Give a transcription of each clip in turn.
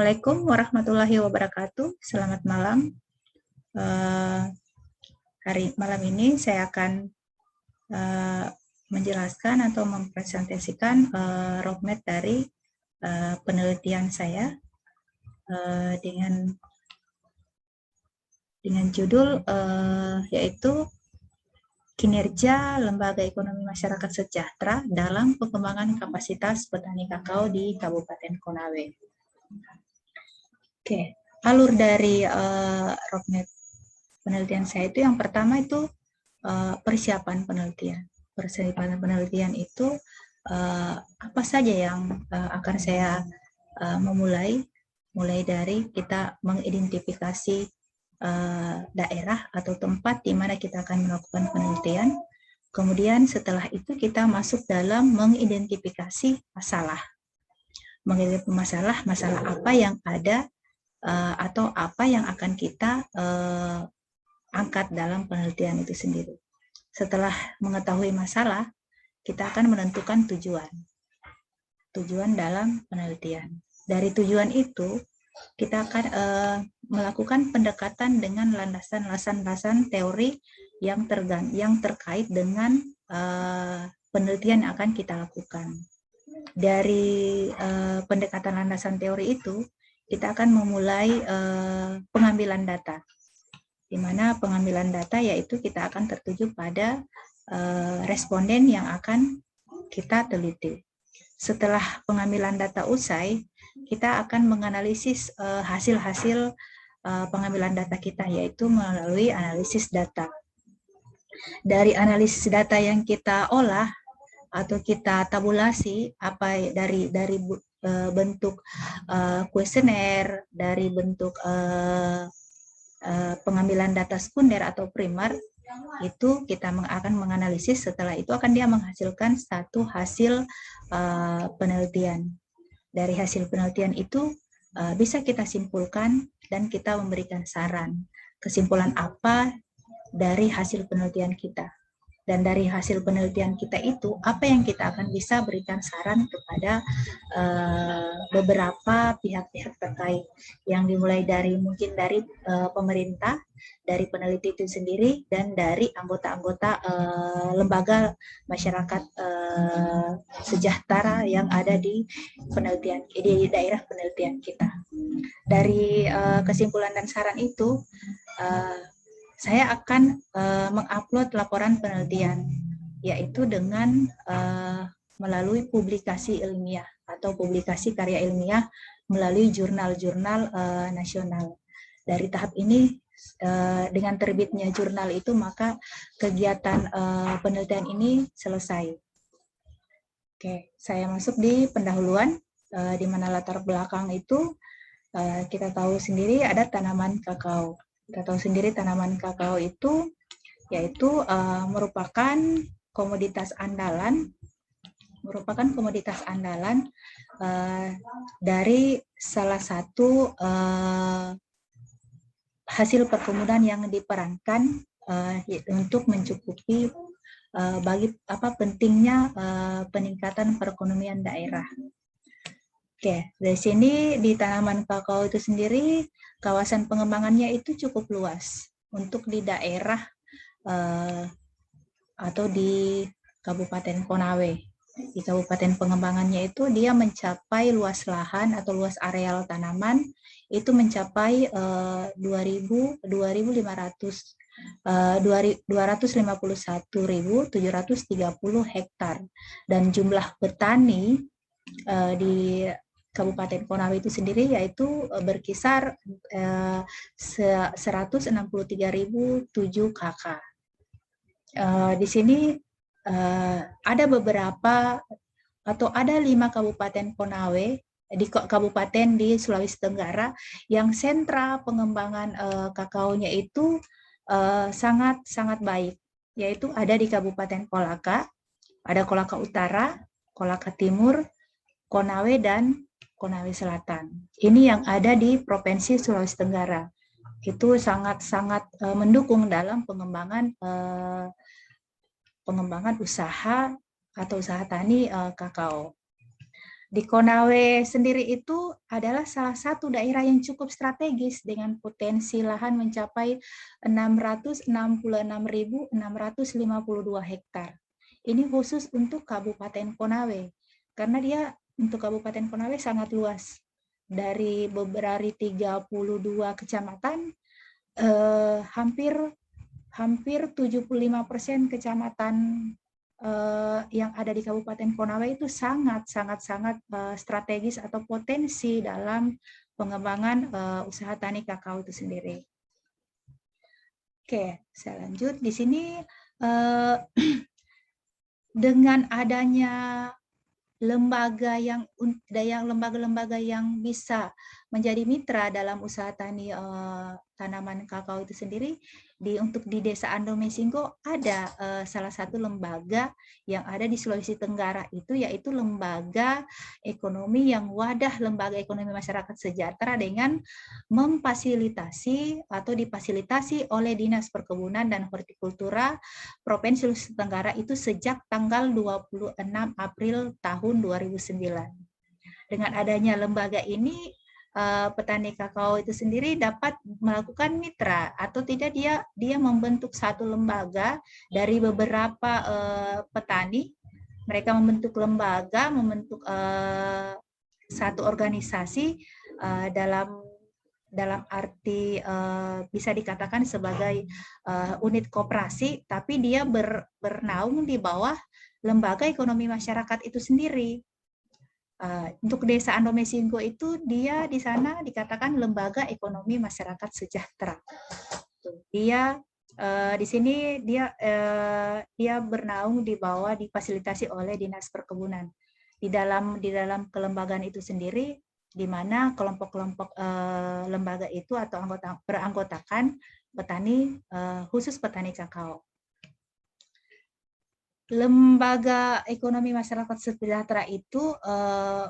Assalamualaikum warahmatullahi wabarakatuh. Selamat malam. Malam ini saya akan menjelaskan atau mempresentasikan roadmap dari penelitian saya dengan judul yaitu kinerja Lembaga Ekonomi Masyarakat Sejahtera dalam pengembangan kapasitas petani kakao di Kabupaten Konawe. Oke, alur dari roadmap penelitian saya itu yang pertama itu persiapan penelitian. Persiapan penelitian itu apa saja yang akan saya mulai dari kita mengidentifikasi daerah atau tempat di mana kita akan melakukan penelitian. Kemudian setelah itu kita masuk dalam mengidentifikasi masalah. Masalah apa yang ada atau apa yang akan kita angkat dalam penelitian itu sendiri. Setelah mengetahui masalah, kita akan menentukan tujuan dalam penelitian. Dari tujuan itu, kita akan melakukan pendekatan dengan landasan teori yang terkait dengan penelitian yang akan kita lakukan. Dari pendekatan landasan teori itu, kita akan memulai pengambilan data, di mana pengambilan data yaitu kita akan tertuju pada responden yang akan kita teliti. Setelah pengambilan data usai, kita akan menganalisis hasil-hasil pengambilan data kita, yaitu melalui analisis data. Dari analisis data yang kita olah atau kita tabulasi, dari bentuk kuesioner, dari bentuk pengambilan data sekunder atau primer, itu kita akan menganalisis. Setelah itu akan dia menghasilkan satu hasil penelitian. Dari hasil penelitian itu bisa kita simpulkan dan kita memberikan saran. Kesimpulan apa dari hasil penelitian kita? Dan dari hasil penelitian kita itu, apa yang kita akan bisa berikan saran kepada beberapa pihak-pihak terkait, yang dimulai dari mungkin dari pemerintah, dari peneliti itu sendiri, dan dari anggota-anggota lembaga masyarakat sejahtera yang ada di daerah penelitian kita. Dari kesimpulan dan saran itu, saya akan mengupload laporan penelitian, yaitu dengan melalui publikasi ilmiah atau publikasi karya ilmiah melalui jurnal-jurnal nasional. Dari tahap ini, dengan terbitnya jurnal itu, maka kegiatan penelitian ini selesai. Oke, saya masuk di pendahuluan, di mana latar belakang itu kita tahu sendiri ada tanaman kakao. Kita tahu sendiri tanaman kakao itu yaitu merupakan komoditas andalan dari salah satu hasil perkebunan yang diperankan untuk mencukupi bagi pentingnya peningkatan perekonomian daerah. Oke, dari sini di tanaman kakao itu sendiri, kawasan pengembangannya itu cukup luas untuk di daerah atau di Kabupaten Konawe. Di Kabupaten pengembangannya itu dia mencapai luas lahan atau luas areal tanaman itu mencapai 251.730 hektar, dan jumlah petani di Kabupaten Konawe itu sendiri yaitu berkisar 163.007 KK. Di sini ada beberapa atau ada 5 kabupaten Konawe di kabupaten di Sulawesi Tenggara yang sentra pengembangan kakaonya itu sangat baik, yaitu ada di Kabupaten Kolaka, ada Kolaka Utara, Kolaka Timur, Konawe, dan Konawe Selatan. Ini yang ada di Provinsi Sulawesi Tenggara. Itu sangat mendukung dalam pengembangan usaha atau usaha tani kakao. Di Konawe sendiri itu adalah salah satu daerah yang cukup strategis dengan potensi lahan mencapai 666.652 hektar. Ini khusus untuk Kabupaten Konawe, karena dia untuk Kabupaten Konawe sangat luas. Dari beberapa 32 kecamatan, hampir 75% kecamatan yang ada di Kabupaten Konawe itu sangat strategis atau potensi dalam pengembangan usaha tani kakao itu sendiri. Oke, saya lanjut di sini. Dengan adanya lembaga-lembaga yang bisa menjadi mitra dalam usaha tani tanaman kakao itu sendiri, untuk di Desa Andome Singgo ada salah satu lembaga yang ada di Sulawesi Tenggara itu, yaitu lembaga ekonomi yang wadah lembaga ekonomi masyarakat sejahtera dengan memfasilitasi atau difasilitasi oleh Dinas Perkebunan dan Hortikultura Provinsi Sulawesi Tenggara itu sejak tanggal 26 April tahun 2009. Dengan adanya lembaga ini, petani kakao itu sendiri dapat melakukan mitra atau tidak, dia membentuk satu lembaga dari beberapa petani. Mereka membentuk lembaga, membentuk satu organisasi dalam arti bisa dikatakan sebagai unit koperasi, tapi dia bernaung di bawah lembaga ekonomi masyarakat itu sendiri. Untuk Desa Andome Singgo itu, dia di sana dikatakan lembaga ekonomi masyarakat sejahtera. Dia di sini dia bernaung di bawah, difasilitasi oleh Dinas Perkebunan. Di dalam kelembagaan itu sendiri, di mana kelompok-kelompok lembaga itu atau beranggotakan petani, khusus petani kakao. Lembaga ekonomi masyarakat sejahtera itu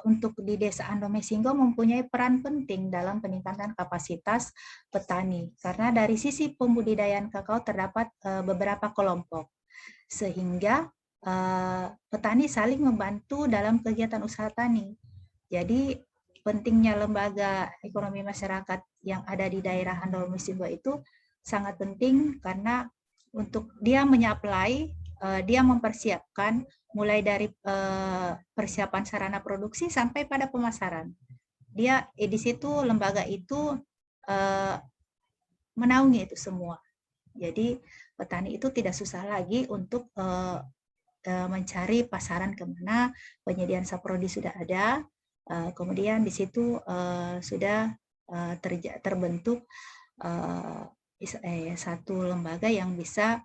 untuk di Desa Andome Singgo mempunyai peran penting dalam peningkatan kapasitas petani, karena dari sisi pembudidayaan kakao terdapat beberapa kelompok, sehingga petani saling membantu dalam kegiatan usaha tani. Jadi pentingnya lembaga ekonomi masyarakat yang ada di daerah Andome Singgo itu sangat penting, karena untuk dia menyaplai, dia mempersiapkan mulai dari persiapan sarana produksi sampai pada pemasaran. Dia di situ lembaga itu menaungi itu semua. Jadi petani itu tidak susah lagi untuk mencari pasaran kemana, penyediaan saprodi sudah ada. Kemudian di situ sudah terbentuk satu lembaga yang bisa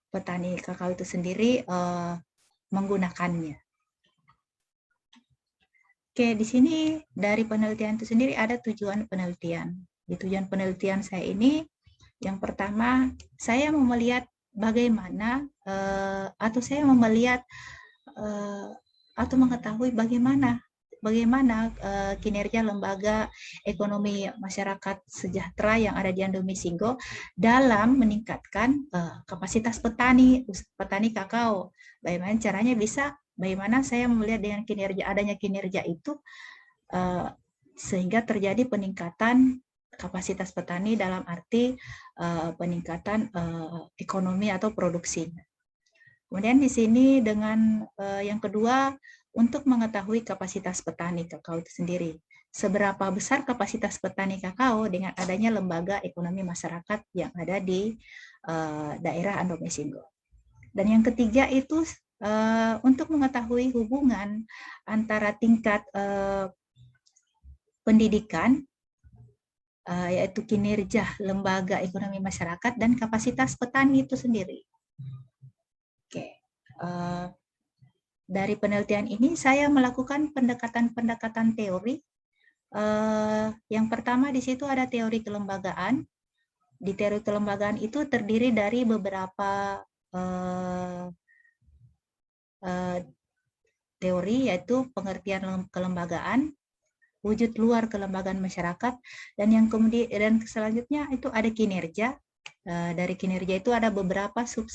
petani kakao itu sendiri menggunakannya. Oke, di sini dari penelitian itu sendiri ada tujuan penelitian. Di tujuan penelitian saya ini, yang pertama, saya mau melihat bagaimana atau saya mau melihat atau mengetahui bagaimana kinerja lembaga ekonomi masyarakat sejahtera yang ada di Andome Singgo dalam meningkatkan kapasitas petani kakao. Bagaimana caranya bagaimana saya melihat dengan adanya kinerja itu sehingga terjadi peningkatan kapasitas petani dalam arti peningkatan ekonomi atau produksi. Kemudian di sini dengan yang kedua, untuk mengetahui kapasitas petani kakao itu sendiri. Seberapa besar kapasitas petani kakao dengan adanya lembaga ekonomi masyarakat yang ada di daerah Andome Singgo. Dan yang ketiga itu untuk mengetahui hubungan antara tingkat pendidikan, yaitu kinerja lembaga ekonomi masyarakat dan kapasitas petani itu sendiri. Oke. Dari penelitian ini saya melakukan pendekatan teori. Yang pertama di situ ada teori kelembagaan. Di teori kelembagaan itu terdiri dari beberapa teori, yaitu pengertian kelembagaan, wujud luar kelembagaan masyarakat, dan yang kemudian selanjutnya itu ada kinerja. Dari kinerja itu ada beberapa sub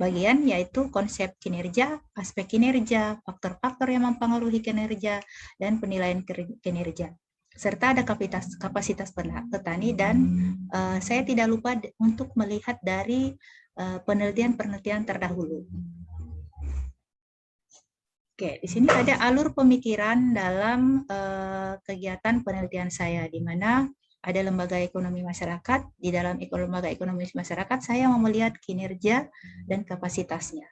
bagian, yaitu konsep kinerja, aspek kinerja, faktor-faktor yang mempengaruhi kinerja, dan penilaian kinerja. Serta ada kapasitas petani, dan saya tidak lupa untuk melihat dari penelitian-penelitian terdahulu. Oke, di sini ada alur pemikiran dalam kegiatan penelitian saya, di mana ada lembaga ekonomi masyarakat. Di dalam lembaga ekonomi masyarakat, saya mau melihat kinerja dan kapasitasnya.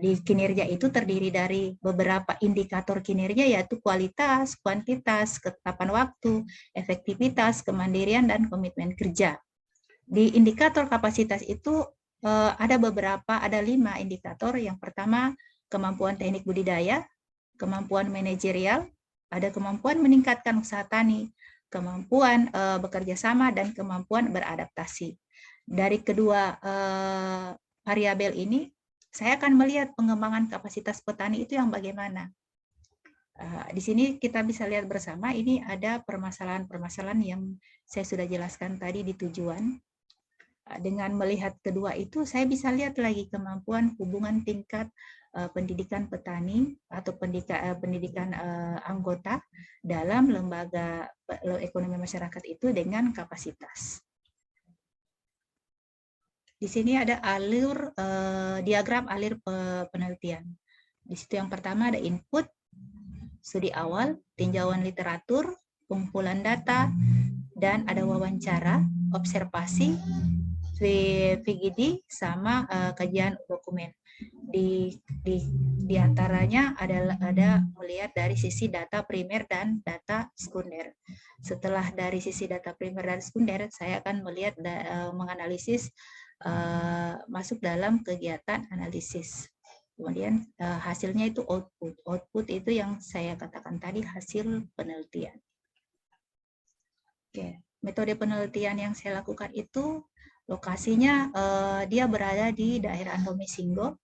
Di kinerja itu terdiri dari beberapa indikator kinerja, yaitu kualitas, kuantitas, ketetapan waktu, efektivitas, kemandirian, dan komitmen kerja. Di indikator kapasitas itu ada 5 indikator. Yang pertama, kemampuan teknik budidaya, kemampuan manajerial, ada kemampuan meningkatkan usaha tani, kemampuan bekerja sama, dan kemampuan beradaptasi. Dari kedua variabel ini, saya akan melihat pengembangan kapasitas petani itu yang bagaimana. Di sini kita bisa lihat bersama, ini ada permasalahan-permasalahan yang saya sudah jelaskan tadi di tujuan. Dengan melihat kedua itu, saya bisa lihat lagi kemampuan hubungan tingkat pendidikan petani atau pendidikan anggota dalam lembaga ekonomi masyarakat itu dengan kapasitas. Di sini ada diagram alur penelitian. Di situ yang pertama ada input, studi awal, tinjauan literatur, pengumpulan data, dan ada wawancara, observasi, VGD, sama kajian dokumen. Di antaranya ada melihat dari sisi data primer dan data sekunder. Setelah dari sisi data primer dan sekunder, saya akan melihat menganalisis masuk dalam kegiatan analisis. Kemudian hasilnya itu output. Output itu yang saya katakan tadi, hasil penelitian. Oke, metode penelitian yang saya lakukan itu lokasinya dia berada di daerah Andomisinggo.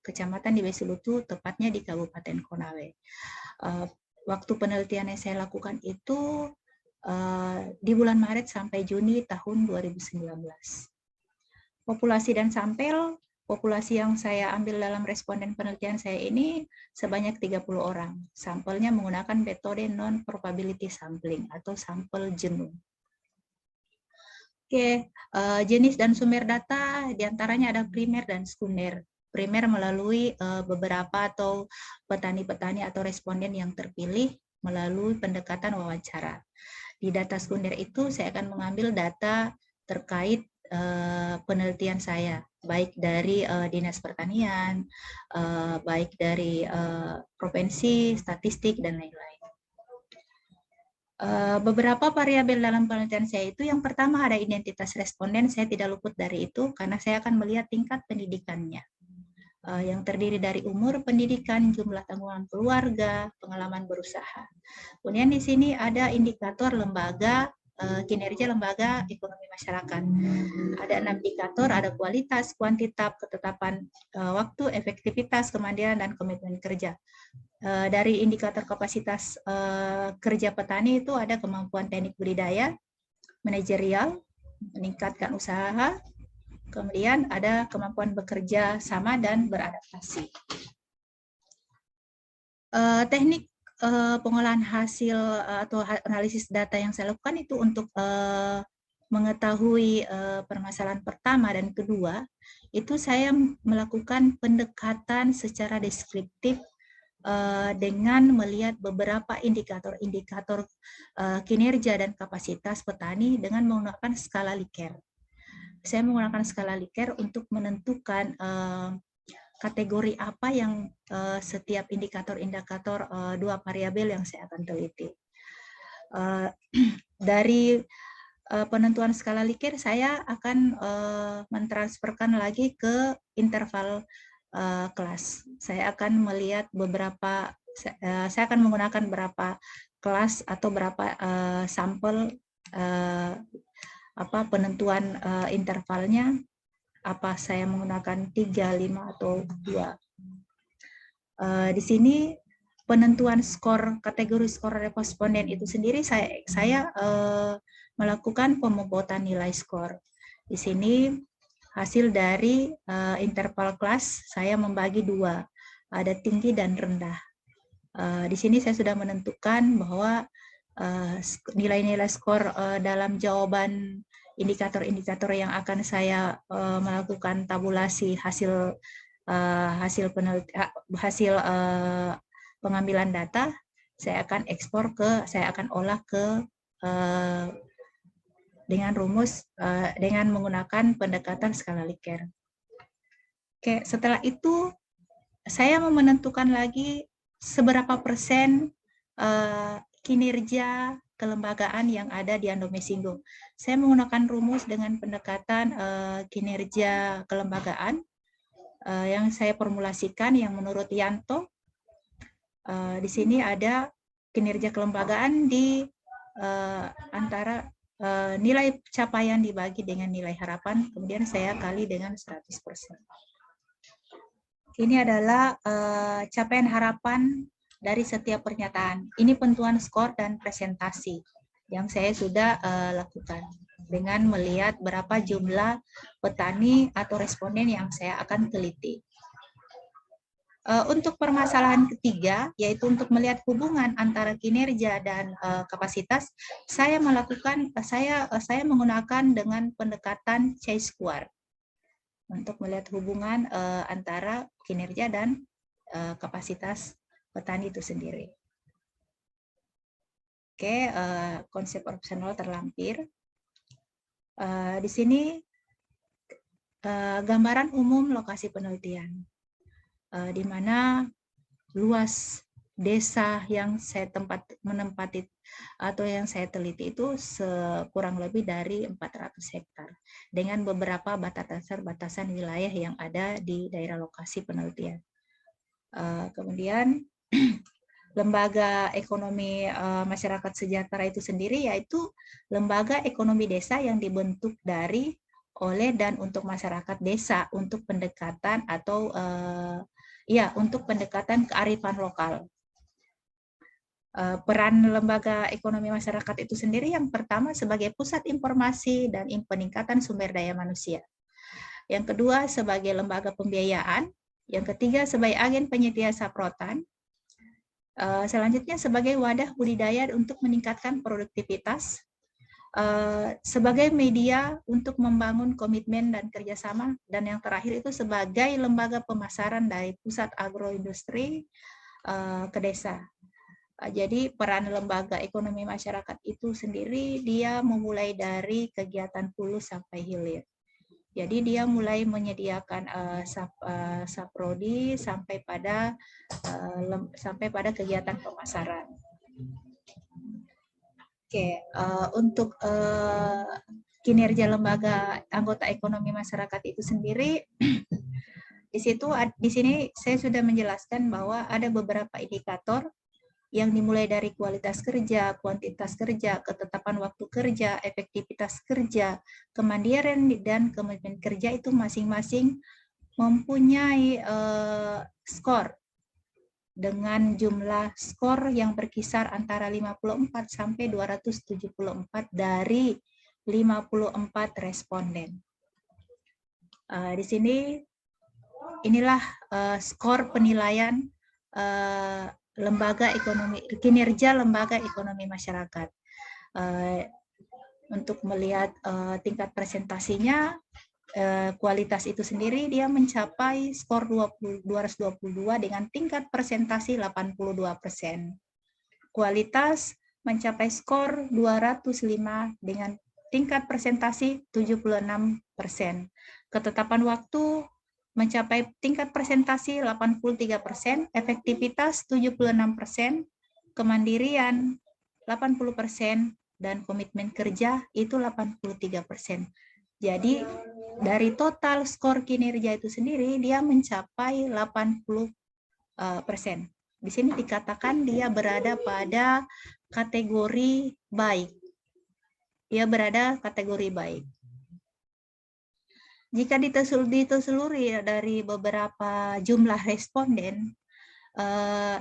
Kecamatan di Wesilutu, tepatnya di Kabupaten Konawe. Waktu penelitian yang saya lakukan itu di bulan Maret sampai Juni tahun 2019. Populasi dan sampel, populasi yang saya ambil dalam responden penelitian saya ini sebanyak 30 orang. Sampelnya menggunakan metode non-probability sampling atau sampel jenuh. Oke, jenis dan sumber data diantaranya ada primer dan sekunder. Primer melalui beberapa atau petani-petani atau responden yang terpilih melalui pendekatan wawancara. Di data sekunder itu saya akan mengambil data terkait penelitian saya, baik dari Dinas Pertanian, baik dari provinsi, statistik, dan lain-lain. Beberapa variabel dalam penelitian saya itu, yang pertama ada identitas responden, saya tidak luput dari itu karena saya akan melihat tingkat pendidikannya. Yang terdiri dari umur pendidikan, jumlah tanggungan keluarga, pengalaman berusaha. Kemudian di sini ada indikator lembaga, kinerja lembaga ekonomi masyarakat. Ada 6 indikator, ada kualitas, kuantitas, ketetapan waktu, efektivitas, kemandirian, dan komitmen kerja. Dari indikator kapasitas kerja petani itu ada kemampuan teknik budidaya, manajerial, meningkatkan usaha, kemudian ada kemampuan bekerja sama dan beradaptasi. Teknik pengolahan hasil atau analisis data yang saya lakukan itu untuk mengetahui permasalahan pertama dan kedua, itu saya melakukan pendekatan secara deskriptif dengan melihat beberapa indikator-indikator kinerja dan kapasitas petani dengan menggunakan skala Likert. Saya menggunakan skala Likert untuk menentukan kategori apa yang setiap indikator-indikator dua variabel yang saya akan teliti. Dari penentuan skala Likert, saya akan mentransferkan lagi ke interval kelas. Saya akan melihat beberapa, saya akan menggunakan berapa kelas atau berapa sampel penentuan intervalnya, apa saya menggunakan 3, 5, atau 2. Di sini penentuan skor, kategori skor responden itu sendiri saya melakukan pemobotan nilai skor. Di sini hasil dari interval kelas saya membagi dua, ada tinggi dan rendah. Di sini saya sudah menentukan bahwa nilai-nilai skor dalam jawaban indikator-indikator yang akan saya melakukan tabulasi hasil pengambilan data, saya akan olah ke dengan rumus dengan menggunakan pendekatan skala Likert. Oke, setelah itu saya mau menentukan lagi seberapa persen kinerja kelembagaan yang ada di Andomesingo. Saya menggunakan rumus dengan pendekatan kinerja kelembagaan yang saya formulasikan yang menurut Yanto. Di sini ada kinerja kelembagaan di antara nilai capaian dibagi dengan nilai harapan, kemudian saya kali dengan 100%. Ini adalah capaian harapan dari setiap pernyataan. Ini penentuan skor dan presentasi yang saya sudah lakukan dengan melihat berapa jumlah petani atau responden yang saya akan teliti. Untuk permasalahan ketiga, yaitu untuk melihat hubungan antara kinerja dan kapasitas, saya menggunakan dengan pendekatan chi-square untuk melihat hubungan antara kinerja dan kapasitas petani itu sendiri. Oke, konsep opsional terlampir. Di sini gambaran umum lokasi penelitian, di mana luas desa yang saya menempati atau yang saya teliti itu kurang lebih dari 400 hektar dengan beberapa batasan wilayah yang ada di daerah lokasi penelitian. Kemudian lembaga ekonomi masyarakat sejahtera itu sendiri yaitu lembaga ekonomi desa yang dibentuk oleh dan untuk masyarakat desa untuk pendekatan atau untuk pendekatan kearifan lokal. Peran lembaga ekonomi masyarakat itu sendiri yang pertama sebagai pusat informasi dan peningkatan sumber daya manusia. Yang kedua sebagai lembaga pembiayaan. Yang ketiga sebagai agen penyedia saprotan. Selanjutnya sebagai wadah budidaya untuk meningkatkan produktivitas. Sebagai media untuk membangun komitmen dan kerjasama. Dan yang terakhir itu sebagai lembaga pemasaran dari pusat agroindustri ke desa. Jadi peran lembaga ekonomi masyarakat itu sendiri dia memulai dari kegiatan hulu sampai hilir. Jadi dia mulai menyediakan saprodi sampai pada kegiatan pemasaran. Oke, untuk kinerja lembaga anggota ekonomi masyarakat itu sendiri, di sini saya sudah menjelaskan bahwa ada beberapa indikator yang dimulai dari kualitas kerja, kuantitas kerja, ketetapan waktu kerja, efektivitas kerja, kemandirian dan komitmen kerja itu masing-masing mempunyai skor dengan jumlah skor yang berkisar antara 54 sampai 274 dari 54 responden. Di sini inilah skor penilaian kinerja lembaga ekonomi masyarakat. Untuk melihat tingkat presentasinya, kualitas itu sendiri dia mencapai skor 222 dengan tingkat presentasi 82%. Kualitas mencapai skor 205 dengan tingkat presentasi 76%. Ketetapan waktu mencapai tingkat presentasi 83%, efektivitas 76%, kemandirian 80%, dan komitmen kerja itu 83%. Jadi dari total skor kinerja itu sendiri dia mencapai 80%. Di sini dikatakan dia berada pada kategori baik. Dia berada kategori baik. Jika ditelusuri dari beberapa jumlah responden,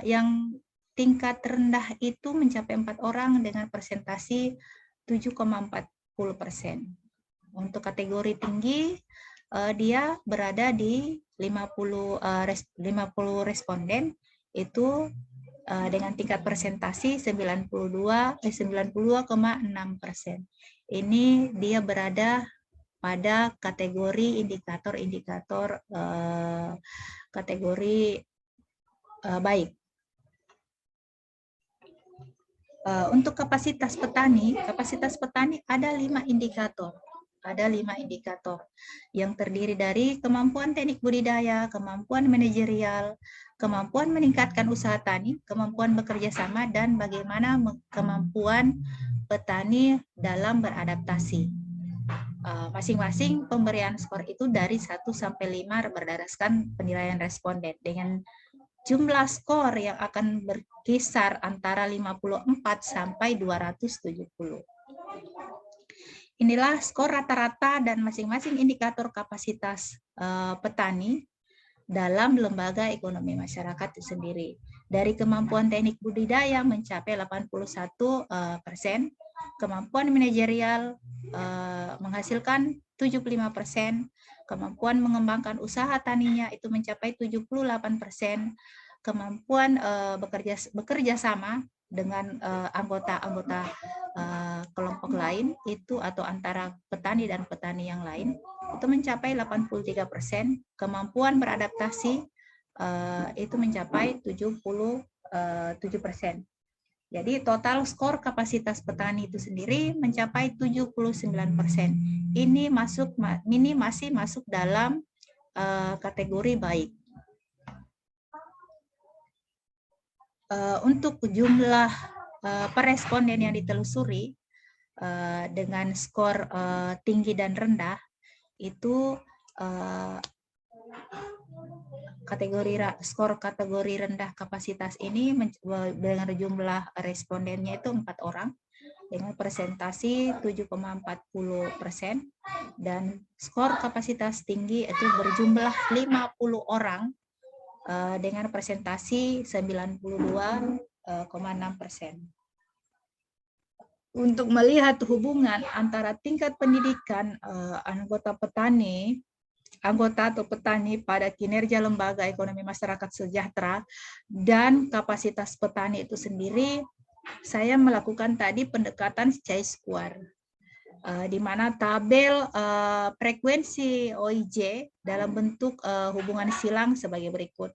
yang tingkat rendah itu mencapai 4 orang dengan presentasi 7,40%. Untuk kategori tinggi, dia berada di 50 responden itu dengan tingkat presentasi 92,6%. Ini dia berada pada kategori indikator-indikator kategori baik. Untuk kapasitas petani ada 5 indikator. Ada 5 indikator yang terdiri dari kemampuan teknik budidaya, kemampuan manajerial, kemampuan meningkatkan usaha tani, kemampuan bekerja sama, dan bagaimana kemampuan petani dalam beradaptasi. Masing-masing pemberian skor itu dari 1 sampai 5 berdasarkan penilaian responden dengan jumlah skor yang akan berkisar antara 54 sampai 270. Inilah skor rata-rata dan masing-masing indikator kapasitas petani dalam lembaga ekonomi masyarakat itu sendiri. Dari kemampuan teknik budidaya mencapai 81%, kemampuan manajerial menghasilkan 75%, kemampuan mengembangkan usaha taninya itu mencapai 78%, kemampuan bekerja sama dengan anggota-anggota kelompok lain itu atau antara petani dan petani yang lain itu mencapai 83%, kemampuan beradaptasi itu mencapai 77%. Jadi total skor kapasitas petani itu sendiri mencapai 79%. Ini masih masuk dalam kategori baik. Untuk jumlah peresponden yang ditelusuri dengan skor tinggi dan rendah itu skor kategori rendah kapasitas ini dengan jumlah respondennya itu 4 orang dengan presentasi 7,40%, dan skor kapasitas tinggi itu berjumlah 50 orang dengan presentasi 92,6%. Untuk melihat hubungan antara tingkat pendidikan anggota atau petani pada kinerja lembaga ekonomi masyarakat sejahtera dan kapasitas petani itu sendiri, saya melakukan tadi pendekatan chi-square, di mana tabel frekuensi OIJ dalam bentuk hubungan silang sebagai berikut.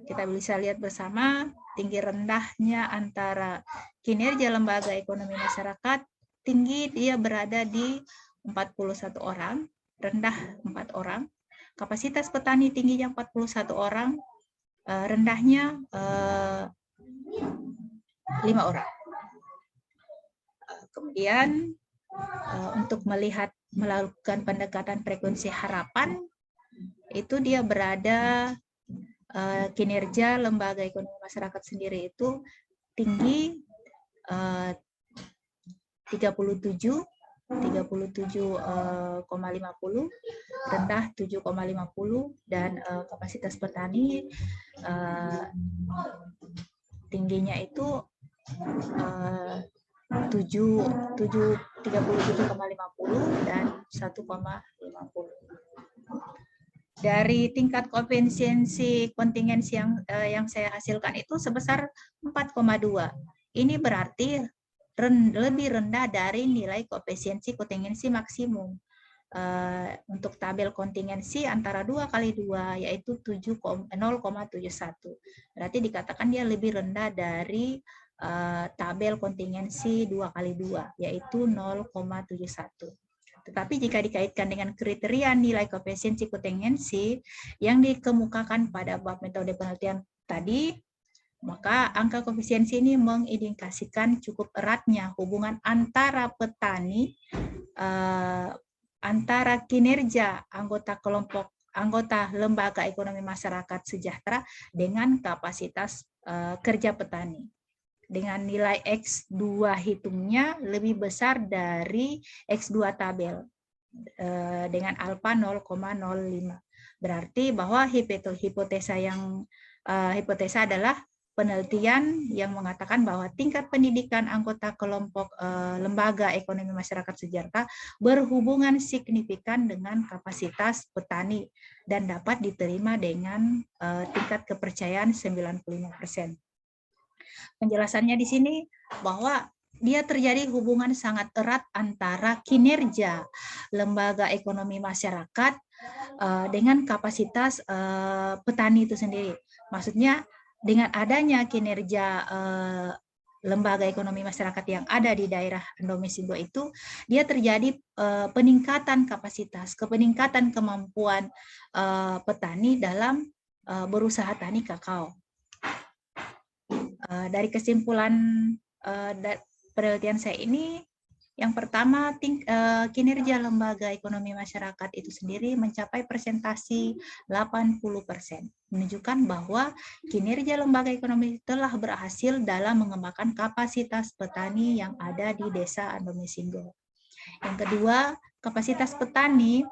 Kita bisa lihat bersama tinggi rendahnya antara kinerja lembaga ekonomi masyarakat. Tinggi dia berada di 41 orang, rendah 4 orang. Kapasitas petani tingginya 41 orang, rendahnya 5 orang. Kemudian untuk melakukan pendekatan frekuensi harapan, itu dia berada kinerja lembaga ekonomi masyarakat sendiri itu tinggi 37,50, rendah 7,50, dan kapasitas petani tingginya itu 37,50 dan 1,50. Dari tingkat koefisiensi kontingensi yang saya hasilkan itu sebesar 4,2. Ini berarti lebih rendah dari nilai koefisiensi kontingensi maksimum. Untuk tabel kontingensi antara 2 kali 2 yaitu 0,71. Berarti dikatakan dia lebih rendah dari tabel kontingensi 2 kali 2 yaitu 0,71. Tetapi jika dikaitkan dengan kriteria nilai koefisiensi kontingensi yang dikemukakan pada bab metode penelitian tadi, maka angka koefisiensi ini mengindikasikan cukup eratnya hubungan antara petani, antara kinerja anggota lembaga ekonomi masyarakat sejahtera dengan kapasitas kerja petani. Dengan nilai X2 hitungnya lebih besar dari X2 tabel dengan alfa 0,05. Berarti bahwa hipotesa adalah penelitian yang mengatakan bahwa tingkat pendidikan anggota kelompok lembaga ekonomi masyarakat sejahtera berhubungan signifikan dengan kapasitas petani dan dapat diterima dengan tingkat kepercayaan 95%. Penjelasannya di sini bahwa dia terjadi hubungan sangat erat antara kinerja lembaga ekonomi masyarakat dengan kapasitas petani itu sendiri. Maksudnya dengan adanya kinerja lembaga ekonomi masyarakat yang ada di daerah Andomesingo itu, dia terjadi peningkatan kapasitas, peningkatan kemampuan petani dalam berusaha tani kakao. Dari kesimpulan penelitian saya ini, yang pertama, kinerja lembaga ekonomi masyarakat itu sendiri mencapai presentasi 80%, menunjukkan bahwa kinerja lembaga ekonomi telah berhasil dalam mengembangkan kapasitas petani yang ada di desa Andomesingo. Yang kedua, kapasitas petani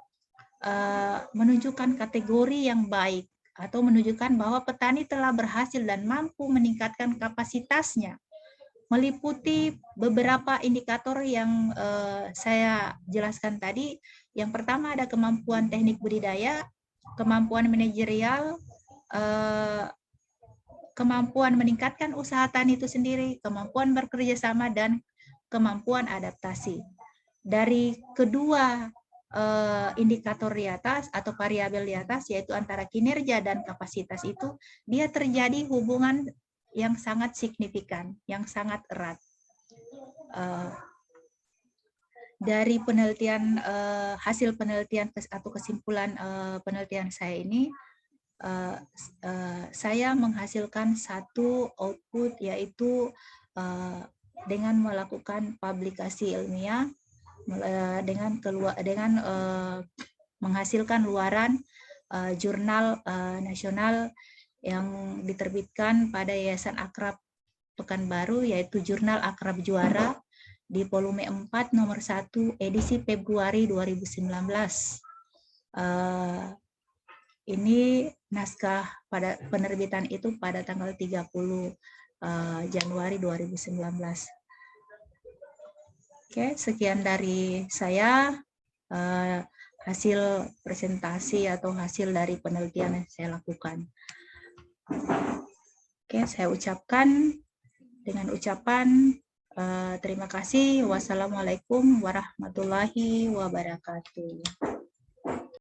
menunjukkan kategori yang baik atau menunjukkan bahwa petani telah berhasil dan mampu meningkatkan kapasitasnya, meliputi beberapa indikator yang saya jelaskan tadi. Yang pertama ada kemampuan teknik budidaya, kemampuan manajerial, kemampuan meningkatkan usaha tani itu sendiri, kemampuan bekerja sama, dan kemampuan adaptasi. Dari kedua indikator di atas atau variabel di atas, yaitu antara kinerja dan kapasitas itu, dia terjadi hubungan yang sangat signifikan, yang sangat erat. Dari penelitian, hasil penelitian atau kesimpulan penelitian saya ini, saya menghasilkan satu output, yaitu dengan melakukan publikasi ilmiah, dengan menghasilkan luaran jurnal nasional yang diterbitkan pada Yayasan Akrab Pekanbaru, yaitu Jurnal Akrab Juara di volume 4 nomor 1 edisi Februari 2019. Ini naskah pada penerbitan itu pada tanggal 30 Januari 2019. Oke, sekian dari saya, hasil presentasi atau hasil dari penelitian yang saya lakukan. Oke, saya ucapkan dengan ucapan terima kasih. Wassalamualaikum warahmatullahi wabarakatuh.